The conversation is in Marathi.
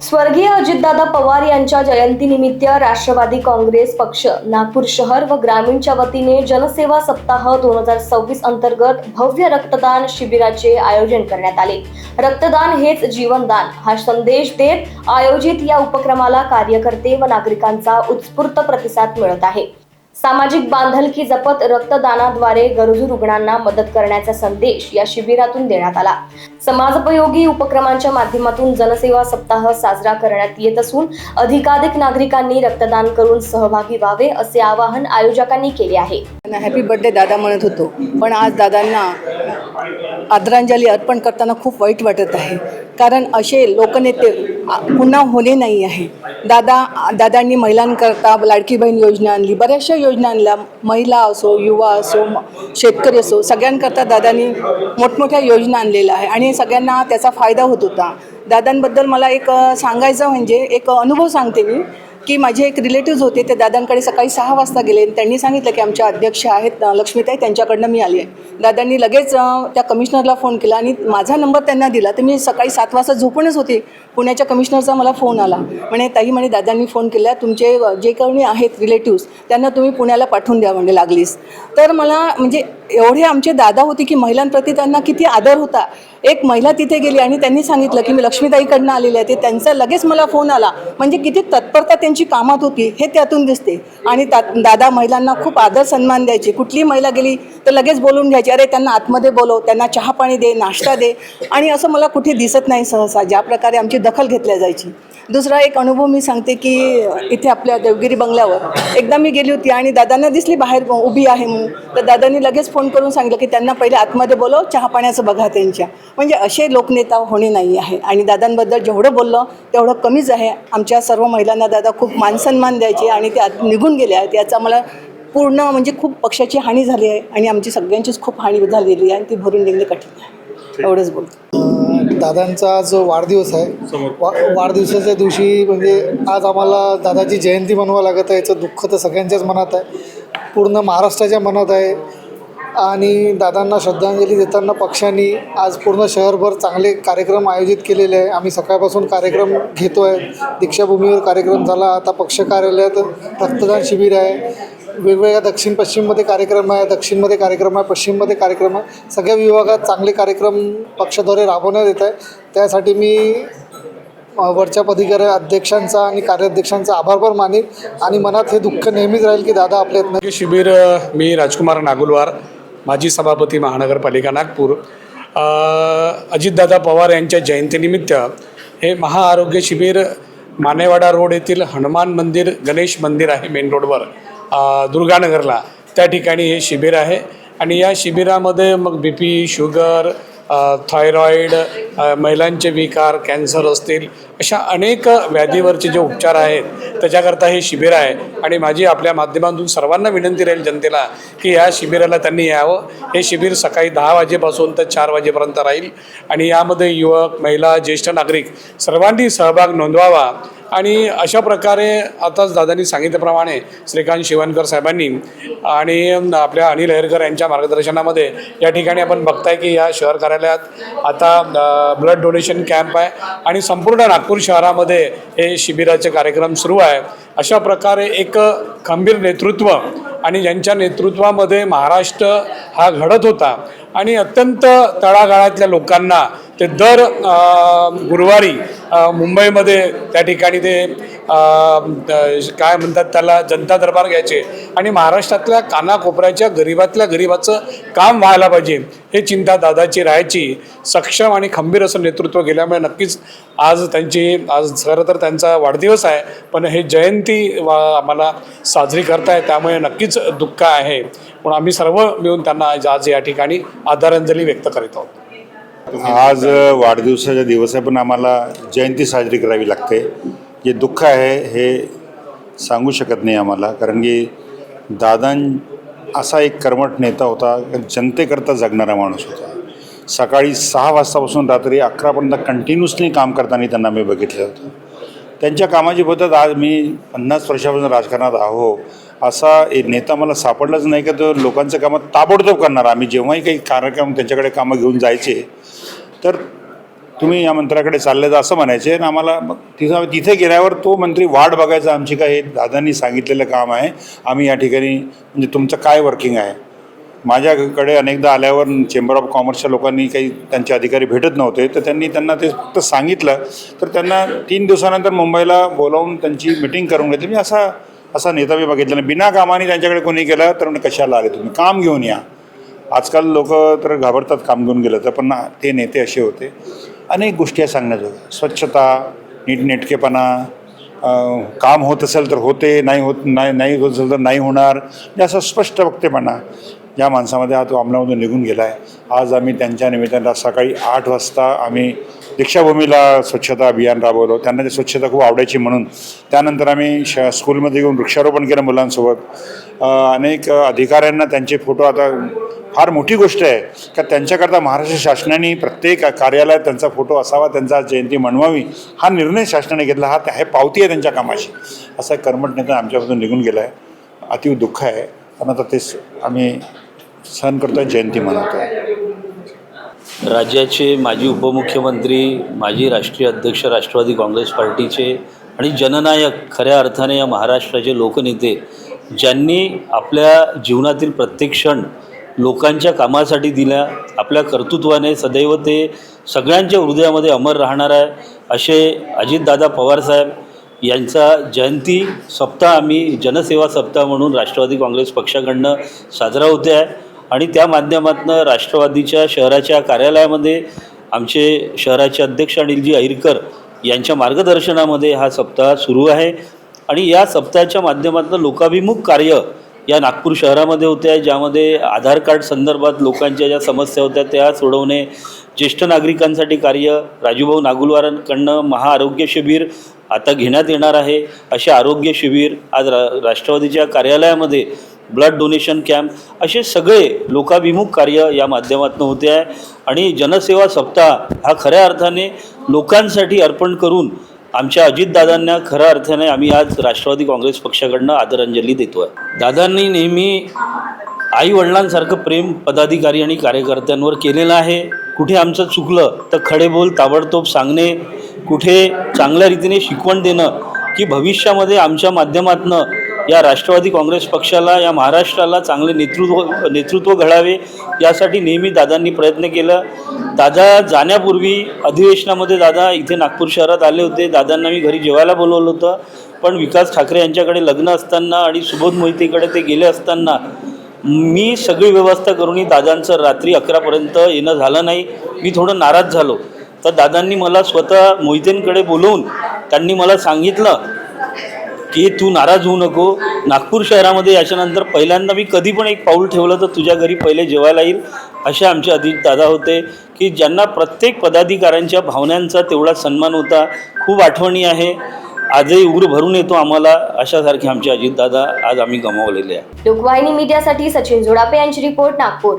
स्वर्गीय अजितदादा पवार यांच्या जयंतीनिमित्त राष्ट्रवादी काँग्रेस पक्ष नागपूर शहर व ग्रामीणच्या वतीने जनसेवा सप्ताह 2026 अंतर्गत भव्य रक्तदान शिबिराचे आयोजन करण्यात आले। रक्तदान हेच जीवनदान हा संदेश देत आयोजित या उपक्रमाला कार्यकर्ते व नागरिकांचा उत्स्फूर्त प्रतिसाद मिळत आहे। सामाजिक बांधिलकी जपत रक्तदानाद्वारे गरजू रुग्णांना मदत करण्याचा संदेश या शिबिरातून देण्यात आला। समाजोपयोगी उपक्रमांच्या माध्यमातून जनसेवा सप्ताह साजरा करण्यात येत असून अधिकाधिक नागरिकांनी रक्तदान करून सहभागी व्हावे असे आवाहन आयोजकांनी केले आहे। हॅपी बर्थडे दादा म्हणत होतो, पण आज दादांना आदरांजली अर्पण करताना खूप वाईट वाटत आहे, कारण असे लोकनेते पुन्हा होणे नाही आहे। दादांनी महिलांकरता लाडकी बहीण योजना आणली, बऱ्याचशा योजना आणल्या, महिला असो, युवा असो, शेतकरी असो, सगळ्यांकरता दादांनी मोठमोठ्या योजना आणलेल्या आहे आणि सगळ्यांना त्याचा फायदा होत होता। दादांबद्दल मला एक सांगायचं म्हणजे एक अनुभव सांगते मी की माझे एक रिलेटिव्ज होते, ते दादांकडे सकाळी 6 वाजता गेले। त्यांनी सांगितलं की आमच्या अध्यक्ष आहेत लक्ष्मीताई, त्यांच्याकडनं मी आली आहे। दादांनी लगेच त्या कमिशनरला फोन केला आणि माझा नंबर त्यांना दिला। तर मी सकाळी 7 वाजता झोपूनच होते, पुण्याच्या कमिशनरचा मला फोन आला। म्हणे ताई, म्हणे दादांनी फोन केला, तुमचे जे कोणी आहेत रिलेटिव्स त्यांना तुम्ही पुण्याला पाठवून द्या म्हणजे लागलीस। तर मला म्हणजे एवढे आमचे दादा होते की महिलांप्रती त्यांना किती आदर होता। एक महिला तिथे गेली आणि त्यांनी सांगितलं की मी लक्ष्मीताईकडनं आलेले आहे, ते त्यांचा लगेच मला फोन आला, म्हणजे किती तत्परता त्यांची कामात होती हे त्यातून दिसते। आणि दादा महिलांना खूप आदर सन्मान द्यायचे, कुठली महिला गेली तर लगेच बोलून घ्यायची, अरे त्यांना आतमध्ये बोलव, त्यांना चहा पाणी दे, नाश्ता दे, आणि असं मला कुठे दिसत नाही सहसा ज्या प्रकारे आमची दखल घेतल्या जायची। दुसरा एक अनुभव मी सांगते की इथे आपल्या देवगिरी बंगल्यावर एकदा मी गेली होती आणि दादांना दिसली बाहेर उभी आहे म्हणून, तर दादांनी लगेच फोन करून सांगितलं की त्यांना पहिले आतमध्ये बोलव, चहा पाण्याचं बघा त्यांच्या। म्हणजे असे लोकनेता होणे नाही आहे आणि दादांबद्दल जेवढं बोललं तेवढं कमीच आहे। आमच्या सर्व महिलांना दादा खूप मानसन्मान द्यायचे आणि ते निघून गेले आहेत, याचा मला पूर्ण म्हणजे खूप पक्षाची हानी झाली आहे आणि आमची सगळ्यांचीच खूप हानी झालेली आहे आणि ती भरून निघणे कठीण आहे। एवढंच बोलतो। दादांचा जो वाढदिवस आहे, वाढदिवसाच्या दिवशी म्हणजे आज आम्हाला दादाची जयंती मनवावं लागत आहे, याचं दुःख तर सगळ्यांच्याच मनात आहे, पूर्ण महाराष्ट्राच्या मनात आहे। आणि दादांना श्रद्धांजली देताना पक्षांनी आज पूर्ण शहरभर चांगले कार्यक्रम आयोजित केलेले आहे। आम्ही सकाळपासून कार्यक्रम घेतो आहे, दीक्षाभूमीवर कार्यक्रम झाला, आता पक्ष कार्यालयात रक्तदान शिबिर आहे, वेगवेगळ्या दक्षिण पश्चिममध्ये कार्यक्रम आहे, दक्षिणमध्ये कार्यक्रम आहे, पश्चिममध्ये कार्यक्रम आहे, सगळ्या विभागात चांगले कार्यक्रम पक्षाद्वारे राबवण्यात येत आहे। त्यासाठी मी वरच्या पदाधिकारी अध्यक्षांचा आणि कार्याध्यक्षांचा आभार पण मानेन आणि मनात हे दुःख नेहमीच राहील की दादा आपल्यात शिबिर मी राजकुमार नागुलवार, माजी सभापती महानगरपालिका नागपूर, अजितदादा पवार यांच्या जयंतीनिमित्त हे महाआरोग्य शिबिर मानेवाडा रोड येथील हनुमान मंदिर गणेश मंदिर आहे मेन रोडवर दुर्गानगरला, त्या ठिकाणी हे शिबिर आहे। आणि या शिबिरामध्ये मग BP, शुगर, थायरॉईड, महिलांचे विकार, कॅन्सर असतील, अशा अनेक व्याधीवरचे जे उपचार आहेत त्याच्याकरता हे शिबिर आहे। आणि माझी आपल्या माध्यमातून सर्वांना विनंती राहील जनतेला की या शिबिराला त्यांनी यावं। हे शिबिर सकाळी 10 वाजेपासून तर 4 वाजेपर्यंत राहील आणि यामध्ये युवक, महिला, ज्येष्ठ नागरिक सर्वांनी सहभाग नोंदवावा। आणि अशा प्रकारे आताच दादांनी सांगितल्याप्रमाणे श्रीकांत शिवणकर साहेबांनी आणि आपल्या अनिल अहिरकर यांच्या मार्गदर्शनामध्ये या ठिकाणी आपण बघताय की या शहर कार्यालयात आता ब्लड डोनेशन कॅम्प आहे आणि संपूर्ण नागपूर शहरामध्ये हे शिबिराचे कार्यक्रम सुरू आहे। अशा प्रकारे एक खंबीर नेतृत्व आणि ज्यांच्या नेतृत्वामध्ये महाराष्ट्र हा घडत होता आणि अत्यंत तळागाळातल्या लोकांना ते दर गुरुवारी मुंबईमध्ये त्या ठिकाणी ते काय म्हणतात त्याला जनता दरबार घ्यायचे आणि महाराष्ट्रातल्या कानाकोपऱ्याच्या गरीबातल्या गरीबाचं काम व्हायला पाहिजे हे चिंता दादाची राहायची। सक्षम आणि खंबीर असं नेतृत्व गेल्यामुळे नक्कीच आज खरं तर त्यांचा वाढदिवस आहे, पण हे जयंती आम्हाला साजरी करताय, त्यामुळे नक्कीच दुःख आहे। पण आम्ही सर्व मिळून त्यांना आज या ठिकाणी आदरांजली व्यक्त करीत आहोत। आज वाढदिवसाचा दिवस आहे, पण आम्हाला जयंती साजरी करावी लागते। जे दुःख आहे हे सांगू शकत नाही आम्हाला, कारण की दादा असा एक कर्मठ नेता होता, जनतेकरता जगणारा माणूस होता। सकाळी 6 वाजतापासून रात्री 11पर्यंत कंटिन्युअसली काम करताना त्यांना मी बघितलं होतं। त्यांच्या कामाची पद्धत आज मी 50 वर्षापासून राजकारणात आहो असा एक नेता मला सापडलाच नाही का तो लोकांचं कामं ताबडतोब करणार। आम्ही जेव्हाही काही कार्यक्रम त्यांच्याकडे कामं घेऊन जायचे तर तुम्ही या मंत्र्याकडे चालले जा असं म्हणायचे आणि आम्हाला मग तिथे गेल्यावर तो मंत्री वाट बघायचा आमची काय, हे दादांनी सांगितलेलं काम आहे, आम्ही या ठिकाणी म्हणजे तुमचं काय वर्किंग आहे. माझ्याकडे अनेकदा आल्यावर चेंबर ऑफ कॉमर्सच्या लोकांनी काही त्यांचे अधिकारी भेटत नव्हते, तर त्यांना ते फक्त सांगितलं, तर त्यांना 3 दिवसानंतर मुंबईला बोलावून त्यांची मिटिंग करून घेतली. मी असा नेता मी बघितला नाही. बिना कामाने त्यांच्याकडे कोणी गेलं तर म्हणजे कशाला आले तुम्ही, काम घेऊन या. आजकाल लोक तर घाबरतात काम घेऊन गेलं तर, पण ते नेते असे होते. अनेक गोष्टी आहे सांगण्याजोग्या, स्वच्छता, नीटनेटकेपणा, काम होत असेल तर होते, नाही होत असेल तर नाही होणार, म्हणजे असं स्पष्ट वक्तेपणा या माणसामध्ये हा तो अंमलामधून निघून गेला आहे. आज आम्ही त्यांच्या निमित्तानं सकाळी 8 वाजता आम्ही दीक्षाभूमीला स्वच्छता अभियान राबवलं. त्यांना ते स्वच्छता खूप आवडायची म्हणून. त्यानंतर आम्ही स्कूलमध्ये येऊन वृक्षारोपण केलं मुलांसोबत. अनेक अधिकाऱ्यांना त्यांचे फोटो, आता फार मोठी गोष्ट आहे का त्यांच्याकरता महाराष्ट्र शासनाने प्रत्येक कार्यालयात त्यांचा फोटो असावा, त्यांचा जयंती मनवावी हा निर्णय शासनाने घेतला. हे पावती आहे त्यांच्या कामाची. असा एक कर्मठ नेता आमच्यापासून निघून गेला आहे. अति दुःख आहे, पण आता ते आम्ही सहन करतो आहे, जयंती मनवतो आहे. राज्याचे माजी उपमुख्यमंत्री, माजी राष्ट्रीय अध्यक्ष राष्ट्रवादी काँग्रेस पार्टीचे आणि जननायक खऱ्या अर्थाने या महाराष्ट्राचे लोकनेते, ज्यांनी आपल्या जीवनातील प्रत्येक क्षण लोकांच्या कामासाठी दिल्या, आपल्या कर्तृत्वाने सदैव ते सगळ्यांच्या हृदयामध्ये अमर राहणार आहे, असे अजितदादा पवारसाहेब यांचा जयंती सप्ताह आम्ही जनसेवा सप्ताह म्हणून राष्ट्रवादी काँग्रेस पक्षाकडनं साजरा होते आहे. आणि त्या माध्यमातून राष्ट्रवादीच्या शहराच्या कार्यालयामध्ये आमचे शहराचे अध्यक्ष अनिलजी अहिरकर यांच्या मार्गदर्शनामध्ये हा सप्ताह सुरू आहे. आणि या सप्ताहाच्या माध्यमातून लोकाभिमुख कार्य या नागपूर शहरामध्ये होते आहे, ज्यामध्ये आधार कार्ड संदर्भात लोकांच्या ज्या समस्या होत्या त्या सोडवणे, ज्येष्ठ नागरिकांसाठी कार्य, राजूभाऊ नागुलवारांकडनं महाआरोग्य शिबिर आता घेण्यात येणार आहे, असे आरोग्य शिबिर आज राष्ट्रवादीच्या कार्यालयामध्ये, ब्लड डोनेशन कॅम्प, असे सगळे लोकाभिमुख कार्य या माध्यमातून होते आहे. आणि जनसेवा सप्ताह हा खऱ्या अर्थाने लोकांसाठी अर्पण करून आमच्या अजितदादांना खऱ्या अर्थाने आम्ही आज राष्ट्रवादी काँग्रेस पक्षाकडनं आदरांजली देतो आहे. दादांनी नेहमी आईवडिलांसारखं प्रेम पदाधिकारी आणि कार्यकर्त्यांवर केलेलं आहे. कुठे आमचं चुकलं तर खडे बोल ताबडतोब सांगणे, कुठे चांगल्या रीतीने शिकवण देणं, की भविष्यामध्ये आमच्या माध्यमातून या राष्ट्रवादी काँग्रेस पक्षाला, या महाराष्ट्राला चांगले नेतृत्व घडावे, यासाठी नेहमी दादांनी प्रयत्न केलं. दादा जाण्यापूर्वी अधिवेशनामध्ये दादा इथे नागपूर शहरात आले होते. दादांना मी घरी जेवायला बोलवलं होतं, पण विकास ठाकरे यांच्याकडे लग्न असताना आणि सुबोध मोहितेकडे ते गेले असताना मी सगळी व्यवस्था करूनही दादांचं रात्री 11पर्यंत येणं झालं नाही. मी थोडं नाराज झालो. तर दादांनी मला स्वतः मोहितेंकडे बोलवून त्यांनी मला सांगितलं की तू नाराज होऊ नको, नागपूर शहरामध्ये याच्यानंतर पहिल्यांदा मी कधी पण एक पाऊल ठेवलं तर तुझ्या घरी पहिले जेवायला येईल. असे आमचे अजितदादा होते की ज्यांना प्रत्येक पदाधिकाऱ्यांच्या भावनांचा तेवढा सन्मान होता. खूप आठवणी आहे, आजही उर भरून येतो आम्हाला. अशासारखे आमचे अजितदादा आज आम्ही गमावलेले आहे. लोकवाहिनी मीडियासाठी सचिन जोडापे यांची रिपोर्ट, नागपूर.